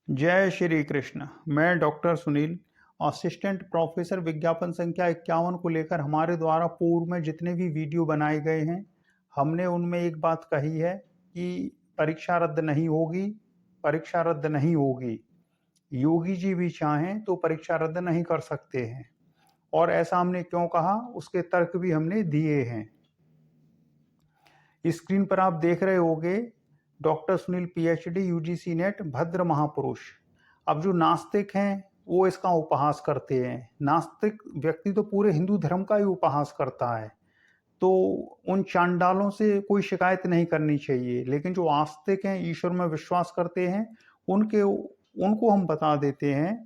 जय श्री कृष्ण। मैं doctor Sunil, assistant professor विज्ञापन संख्या 51 को लेकर हमारे द्वारा पूर्व में जितने भी वीडियो बनाए गए हैं, हमने उनमें एक बात कही है कि परीक्षा रद्द नहीं होगी, परीक्षा रद्द नहीं होगी। योगी जी भी चाहें तो परीक्षा रद्द नहीं कर सकते हैं। और ऐसा हमने क्यों कहा, उसके तर्क भी हमने दिए हैं। स्क्रीन पर आप देख रहे होंगे doctor Sunil PhD UGC net भद्र महापुरुष। अब जो नास्तिक हैं वो इसका उपहास करते हैं। नास्तिक व्यक्ति तो पूरे हिंदू धर्म का ही उपहास करता है, तो उन चांडालों से कोई शिकायत नहीं करनी चाहिए। लेकिन जो आस्तिक हैं, ईश्वर में विश्वास करते हैं, उनको हम बता देते हैं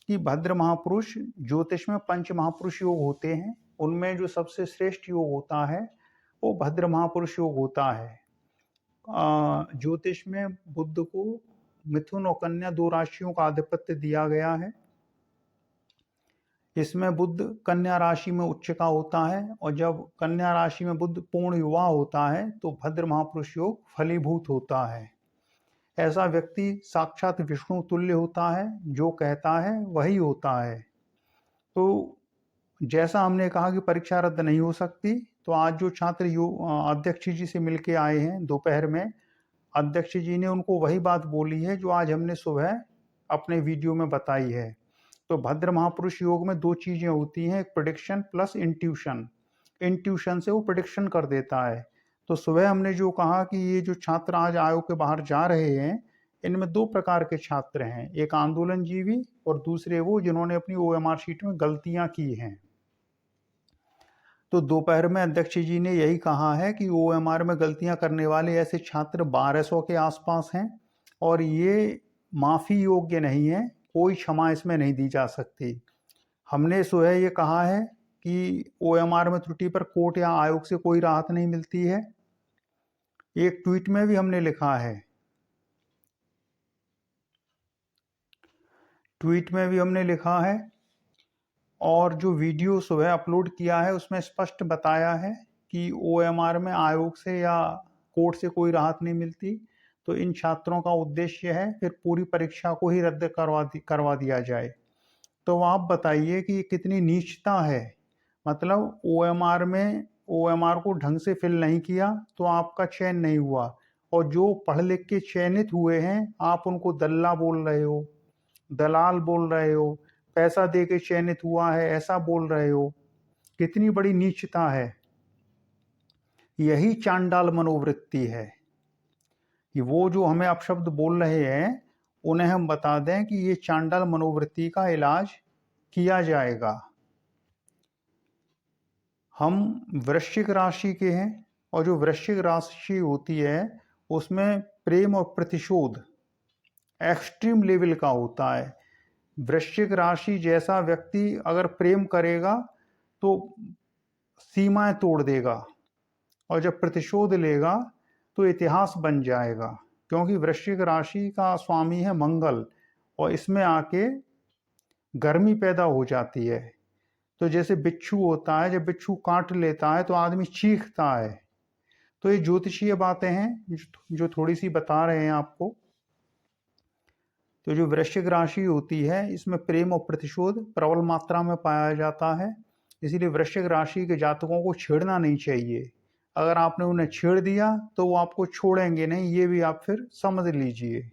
कि भद्र महापुरुष ज्योतिष में पंच महापुरुष योग होते हैं, उनमें जो सबसे श्रेष्ठ योग होता है वो भद्र महापुरुष योग होता है। ज्योतिष में बुध को मिथुन और कन्या दो राशियों का आधिपत्य दिया गया है। इसमें बुध कन्या राशि में उच्च का होता है, और जब कन्या राशि में बुध पूर्ण युवा होता है तो भद्र महापुरुष योग फलीभूत होता है। ऐसा व्यक्ति साक्षात विष्णु तुल्य होता है, जो कहता है वही होता है। तो जैसा हमने कहा कि परीक्षा रद्द नहीं हो सकती, तो आज जो छात्र अध्यक्ष जी से मिलके आए हैं दोपहर में, अध्यक्ष जी ने उनको वही बात बोली है जो आज हमने सुबह अपने वीडियो में बताई है। तो भद्र महापुरुष योग में दो चीजें होती हैं, एक प्रेडिक्शन प्लस इंट्यूशन। इंट्यूशन से वो प्रेडिक्शन कर देता है। तो सुबह हमने जो कहा कि ये जो छात्र आज आयोग के बाहर जा रहे हैं, इनमें दो प्रकार के छात्र हैं, एक आंदोलनजीवी और दूसरे वो जिन्होंने अपनी ओएमआर शीट में गलतियां की हैं। तो दोपहर में अध्यक्ष जी ने यही कहा है कि ओएमआर में गलतियां करने वाले ऐसे छात्र 1200 के आसपास हैं, और ये माफ़ी योग्य नहीं है, कोई क्षमा इसमें नहीं दी जा सकती। हमने सुबह ये कहा है कि ओएमआर में त्रुटि पर कोर्ट या आयोग से कोई राहत नहीं मिलती है। एक ट्वीट में भी हमने लिखा है, और जो वीडियो सुबह अपलोड किया है उसमें स्पष्ट बताया है कि ओएमआर में आयोग से या कोर्ट से कोई राहत नहीं मिलती। तो इन छात्रों का उद्देश्य है फिर पूरी परीक्षा को ही रद्द करवा दिया जाए। तो आप बताइए कि ये कितनी नीचता है। मतलब ओएमआर को ढंग से फिल नहीं किया तो आपका चयन नहीं हुआ, और जो पढ़ लिख के चयनित हुए हैं आप उनको दल्ला बोल रहे हो, दलाल बोल रहे हो, पैसा दे के चयनित हुआ है ऐसा बोल रहे हो। कितनी बड़ी नीचता है। यही चांडाल मनोवृत्ति है कि वो जो हमें अपशब्द बोल रहे हैं उन्हें हम बता दें कि ये चांडाल मनोवृत्ति का इलाज किया जाएगा। हम वृश्चिक राशि के हैं, और जो वृश्चिक राशि होती है उसमें प्रेम और प्रतिशोध एक्सट्रीम लेवल का होता है। वृश्चिक राशि जैसा व्यक्ति अगर प्रेम करेगा तो सीमाएं तोड़ देगा, और जब प्रतिशोध लेगा तो इतिहास बन जाएगा, क्योंकि वृश्चिक राशि का स्वामी है मंगल, और इसमें आके गर्मी पैदा हो जाती है। तो जैसे बिच्छू होता है, जब बिच्छू काट लेता है तो आदमी चीखता है। तो ये ज्योतिषीय बातें हैं जो थोड़ी सी बता रहे हैं आपको। तो जो वृश्चिक राशि होती है इसमें प्रेम और प्रतिशोध प्रबल मात्रा में पाया जाता है, इसीलिए वृश्चिक राशि के जातकों को छेड़ना नहीं चाहिए। अगर आपने उन्हें छेड़ दिया तो वो आपको छोड़ेंगे नहीं, ये भी आप फिर समझ लीजिए।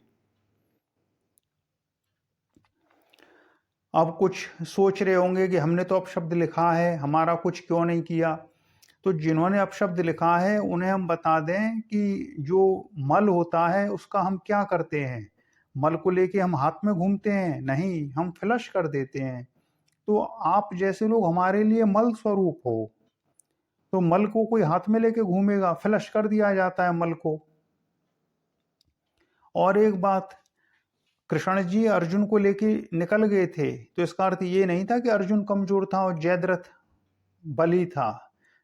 अब कुछ सोच रहे होंगे कि हमने तो अपशब्द लिखा है, हमारा कुछ क्यों नहीं किया। तो जिन्होंने अपशब्द लिखा है उन्हें हम बता दें कि जो मल होता है उसका हम क्या करते हैं। मल को लेके हम हाथ में घूमते हैं? नहीं, हम फ्लश कर देते हैं। तो आप जैसे लोग हमारे लिए मल स्वरूप हो। तो मल को कोई हाथ में लेके घूमेगा? फ्लश कर दिया जाता है मल को। और एक बात, कृष्ण जी अर्जुन को लेके निकल गए थे, तो इसका अर्थ ये नहीं था कि अर्जुन कमजोर था और जयद्रथ बली था।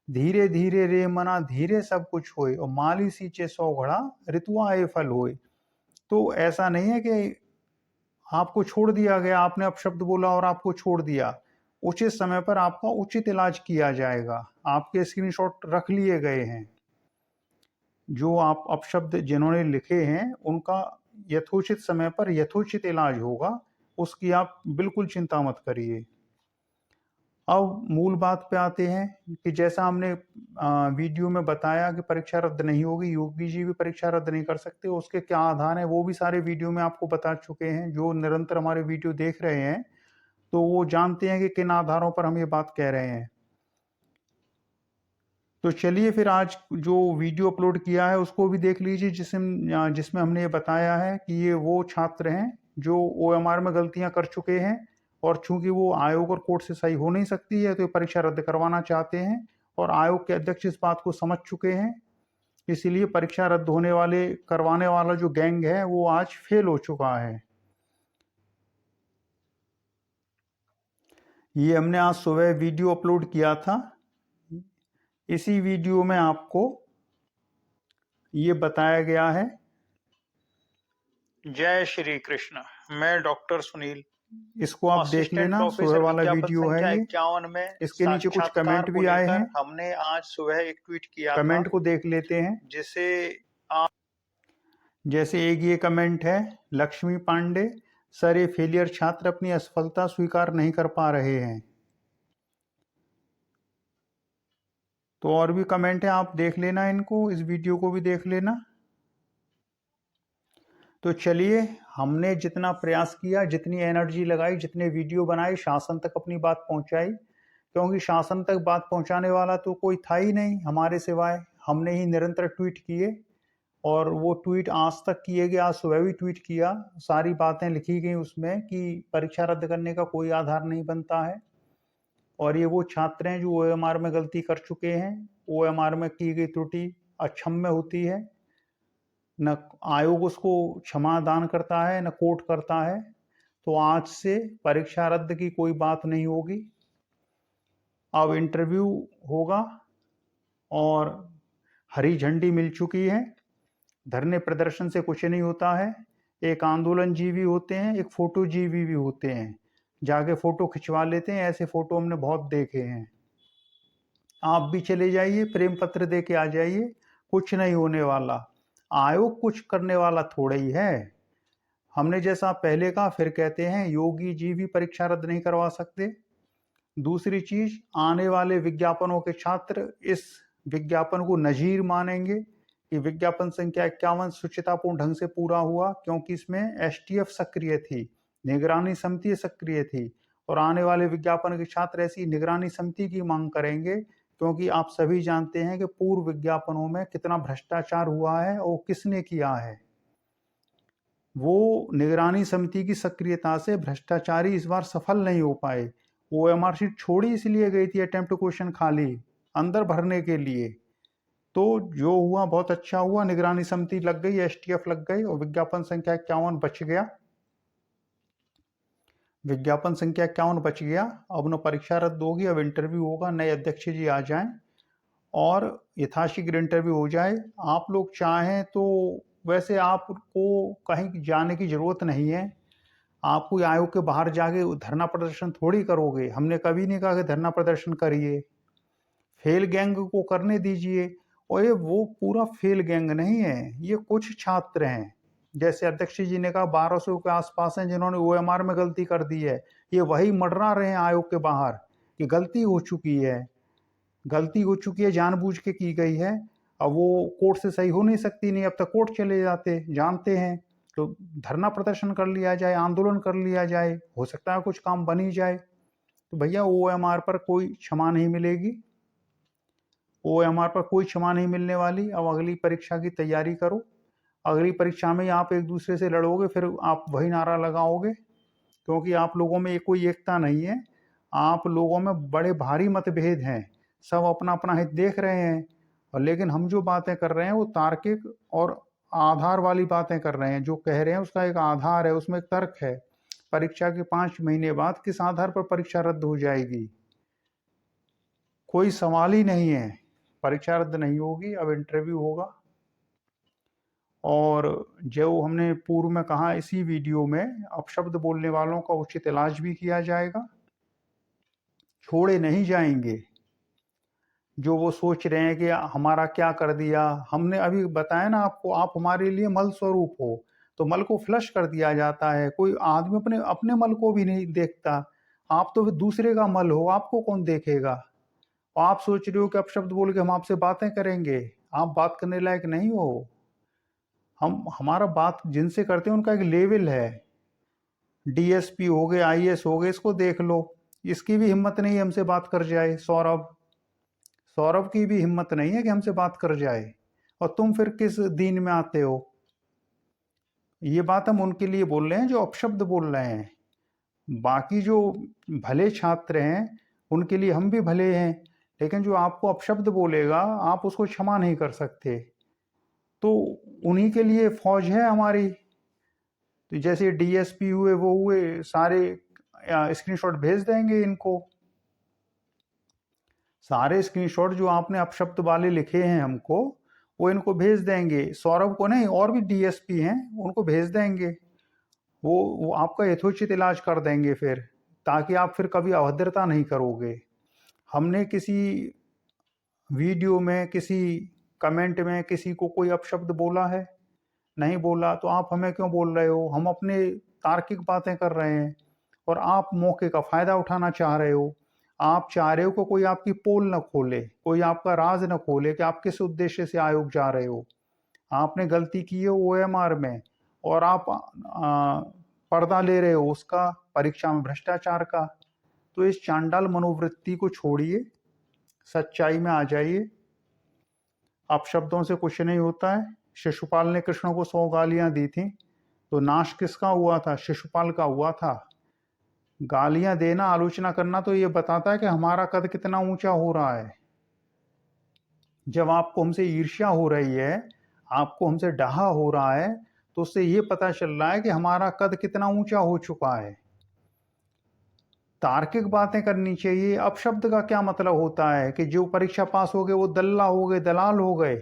धीरे धीरे रे मना धीरे सब कुछ होए, और माली सींचे 100 घड़ा ऋतुआ आए फल होए। तो ऐसा नहीं है कि आपको छोड़ दिया गया, आपने अपशब्द बोला और आपको छोड़ दिया। उचित समय पर आपका उचित इलाज किया जाएगा। आपके स्क्रीनशॉट रख लिए गए हैं। जो आप अपशब्द जिन्होंने लिखे हैं उनका यथोचित समय पर यथोचित इलाज होगा, उसकी आप बिल्कुल चिंता मत करिए। अब मूल बात पे आते हैं कि जैसा हमने वीडियो में बताया कि परीक्षा रद्द नहीं होगी, योगी जी भी परीक्षा रद्द नहीं कर सकते, उसके क्या आधार हैं वो भी सारे वीडियो में आपको बता चुके हैं। जो निरंतर हमारे वीडियो देख रहे हैं तो वो जानते हैं कि किन आधारों पर हम ये बात कह रहे हैं। तो चलिए फिर आज जो वीडियो अपलोड किया है उसको भी देख लीजिए, जिसमें हमने ये बताया है कि ये वो छात्र हैं जो OMR में गलतियां कर चुके हैं, और चूंकि वो आयोग और कोर्ट से सही हो नहीं सकती है तो ये परीक्षा रद्द करवाना चाहते हैं, और आयोग के अध्यक्ष इस बात को समझ चुके हैं। इसीलिए परीक्षा रद्द होने वाले करवाने वाला जो गैंग है वो आज फेल हो चुका है। ये हमने आज सुबह वीडियो अपलोड किया था। इसी वीडियो में आपको ये बताया गया है। जय श्री कृष्ण, मैं डॉक्टर सुनील। इसको आप देख लेना, सुबह वाला वीडियो है ये। 51 में इसके नीचे कुछ कमेंट भी आए हैं, हमने आज सुबह एक ट्वीट किया कमेंट को देख लेते हैं। जैसे एक ये कमेंट है, लक्ष्मी पांडे, सर ये फेलियर छात्र अपनी असफलता स्वीकार नहीं कर पा रहे हैं। तो और भी कमेंट है, आप देख लेना इनको, इस वीडियो को भी देख लेना। तो चलिए, हमने जितना प्रयास किया, जितनी एनर्जी लगाई, जितने वीडियो बनाए, शासन तक अपनी बात पहुंचाई, क्योंकि शासन तक बात पहुंचाने वाला तो कोई था ही नहीं हमारे सिवाय। हमने ही निरंतर ट्वीट किए, और वो ट्वीट आज तक किए गए, आज सुबह भी ट्वीट किया, सारी बातें लिखी गई उसमें कि परीक्षा रद्द करने का कोई आधार नहीं बनता है। और ये वो छात्र हैं जो OMR में गलती कर चुके हैं। OMR में की गई त्रुटि अक्षम्य होती है, न आयोग उसको क्षमा दान करता है न कोर्ट करता है। तो आज से परीक्षा रद्द की कोई बात नहीं होगी। अब इंटरव्यू होगा, और हरी झंडी मिल चुकी है। धरने प्रदर्शन से कुछ नहीं होता है। एक आंदोलन जीवी होते हैं, एक फोटो जीवी भी होते हैं, जाके फोटो खिंचवा लेते हैं। ऐसे फोटो हमने बहुत देखे हैं। आप भी चले जाइए, प्रेम पत्र दे के आ जाइए, कुछ नहीं होने वाला। आयोग कुछ करने वाला थोड़ा ही है। हमने जैसा पहले कहा फिर कहते हैं, योगी जी भी परीक्षा रद्द नहीं करवा सकते। दूसरी चीज, आने वाले विज्ञापनों के छात्र इस विज्ञापन को नजीर मानेंगे कि विज्ञापन संख्या 51 सुचितापूर्ण ढंग से पूरा हुआ, क्योंकि इसमें STF सक्रिय थी, निगरानी समिति सक्रिय थी। और आने वाले विज्ञापन के छात्र ऐसी निगरानी समिति की मांग करेंगे, क्योंकि आप सभी जानते हैं कि पूर्व विज्ञापनों में कितना भ्रष्टाचार हुआ है और किसने किया है। वो निगरानी समिति की सक्रियता से भ्रष्टाचारी इस बार सफल नहीं हो पाए। OMR शीट छोड़ी इसलिए गई थी अटेम्प्ट क्वेश्चन खाली अंदर भरने के लिए। तो जो हुआ बहुत अच्छा हुआ, निगरानी समिति लग गई, STF लग गई, और विज्ञापन संख्या 51 बच गया। विज्ञापन संख्या 51 बच गया। अब न परीक्षा रद्द होगी, अब इंटरव्यू होगा, नए अध्यक्ष जी आ जाएं और यथाशीघ्र इंटरव्यू हो जाए। आप लोग चाहें तो वैसे आपको कहीं जाने की जरूरत नहीं है। आप कोई आयोग के बाहर जाके धरना प्रदर्शन थोड़ी करोगे। हमने कभी नहीं कहा कि धरना प्रदर्शन करिए, फेल गैंग को करने दीजिए। और ये वो पूरा फेल गैंग नहीं है, ये कुछ छात्र हैं, जैसे अध्यक्ष जी ने कहा 1200 के आसपास हैं जिन्होंने OMR में गलती कर दी है। ये वही मंडरा रहे हैं आयोग के बाहर कि गलती हो चुकी है, गलती हो चुकी है, जानबूझ के की गई है। अब वो कोर्ट से सही हो नहीं सकती, नहीं अब तक कोर्ट चले जाते, जानते हैं। तो धरना प्रदर्शन कर लिया जाए, आंदोलन कर लिया जाए, हो सकता है कुछ काम बन ही जाए। तो भैया OMR पर कोई क्षमा नहीं मिलेगी, OMR पर कोई क्षमा नहीं मिलने वाली। अब अगली परीक्षा की तैयारी करो। अगली परीक्षा में आप एक दूसरे से लड़ोगे, फिर आप वही नारा लगाओगे, क्योंकि आप लोगों में कोई एकता नहीं है। आप लोगों में बड़े भारी मतभेद हैं, सब अपना अपना हित देख रहे हैं। और लेकिन हम जो बातें कर रहे हैं वो तार्किक और आधार वाली बातें कर रहे हैं। जो कह रहे हैं उसका एक आधार है, उसमें एक तर्क है। परीक्षा के 5 महीने बाद किस आधार पर परीक्षा रद्द हो जाएगी, कोई सवाल ही नहीं है। परीक्षा रद्द नहीं होगी, अब इंटरव्यू होगा। और जो हमने पूर्व में कहा इसी वीडियो में, अपशब्द बोलने वालों का उचित इलाज भी किया जाएगा, छोड़े नहीं जाएंगे। जो वो सोच रहे हैं कि हमारा क्या कर दिया, हमने अभी बताया ना आपको, आप हमारे लिए मल स्वरूप हो। तो मल को फ्लश कर दिया जाता है। कोई आदमी अपने अपने मल को भी नहीं देखता। आप तो फिर दूसरे का मल हो, आपको कौन देखेगा? आप सोच रहे हो कि अपशब्द बोल के हम आपसे बातें करेंगे। आप बात करने लायक नहीं हो। हम हमारा बात जिनसे करते हैं उनका एक लेवल है। डीएसपी हो गए, आईएएस हो गए, इसको देख लो। इसकी भी हिम्मत नहीं है हमसे बात कर जाए। सौरभ सौरभ की भी हिम्मत नहीं है कि हमसे बात कर जाए, और तुम फिर किस दीन में आते हो? ये बात हम उनके लिए बोल रहे हैं जो अपशब्द बोल रहे हैं। बाकी जो भले छात्र हैं उनके लिए हम भी भले हैं, लेकिन जो आपको अपशब्द बोलेगा आप उसको क्षमा नहीं कर सकते। तो उन्हीं के लिए फौज है हमारी। तो जैसे डीएसपी हुए, वो हुए, सारे स्क्रीनशॉट भेज देंगे इनको। सारे स्क्रीनशॉट जो आपने अपशब्द वाले लिखे हैं हमको, वो इनको भेज देंगे। सौरभ को नहीं, और भी डीएसपी हैं उनको भेज देंगे। वो आपका यथोचित इलाज कर देंगे फिर, ताकि आप फिर कभी अभद्रता नहीं करोगे। हमने किसी वीडियो में, किसी कमेंट में किसी को कोई अपशब्द बोला है? नहीं बोला। तो आप हमें क्यों बोल रहे हो? हम अपने तार्किक बातें कर रहे हैं, और आप मौके का फायदा उठाना चाह रहे हो। आप चाह रहे हो कि कोई आपकी पोल न खोले, कोई आपका राज न खोले कि आप किस उद्देश्य से आयोग जा रहे हो। आपने गलती की है ओएमआर में, और आप पर्दा ले रहे हो उसका, परीक्षा में भ्रष्टाचार का। तो इस चांडाल मनोवृत्ति को छोड़िए, सच्चाई में आ जाइए। अपशब्दों से कुछ नहीं होता है। शिशुपाल ने कृष्ण को 100 गालियां दी थी, तो नाश किसका हुआ था? शिशुपाल का हुआ था। गालियां देना, आलोचना करना तो ये बताता है कि हमारा कद कितना ऊंचा हो रहा है। जब आपको हमसे ईर्ष्या हो रही है, आपको हमसे डहा हो रहा है, तो उससे ये पता चल रहा है कि हमारा कद कितना ऊंचा हो चुका है। तार्किक बातें करनी चाहिए। अपशब्द का क्या मतलब होता है कि जो परीक्षा पास हो गए वो दल्ला हो गए, दलाल हो गए,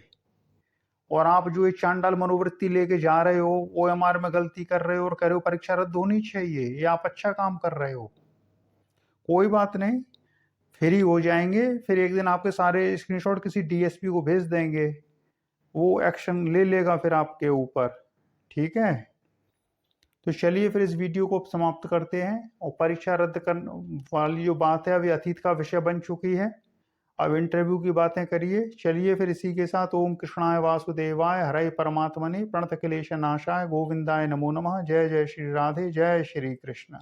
और आप जो ये चांडाल मनोवृत्ति लेके जा रहे हो, ओएमआर में गलती कर रहे हो और कह रहे हो परीक्षा रद्द होनी चाहिए, ये आप अच्छा काम कर रहे हो। कोई बात नहीं, फ्री हो जाएंगे। फिर एक दिन आपके सारे स्क्रीनशॉट किसी डीएसपी को भेज देंगे, वो एक्शन ले लेगा फिर आपके ऊपर। ठीक है? तो चलिए फिर इस वीडियो को समाप्त करते हैं। और परीक्षा रद्द करने वाली जो बात है अभी अतीत का विषय बन चुकी है। अब इंटरव्यू की बातें करिए। चलिए फिर इसी के साथ ओम कृष्णाय वासुदेवाय हरे परमात्मने प्रणत क्लेश नाशाय गोविंदाय नमो नमः। जय जय श्री राधे, जय श्री कृष्ण।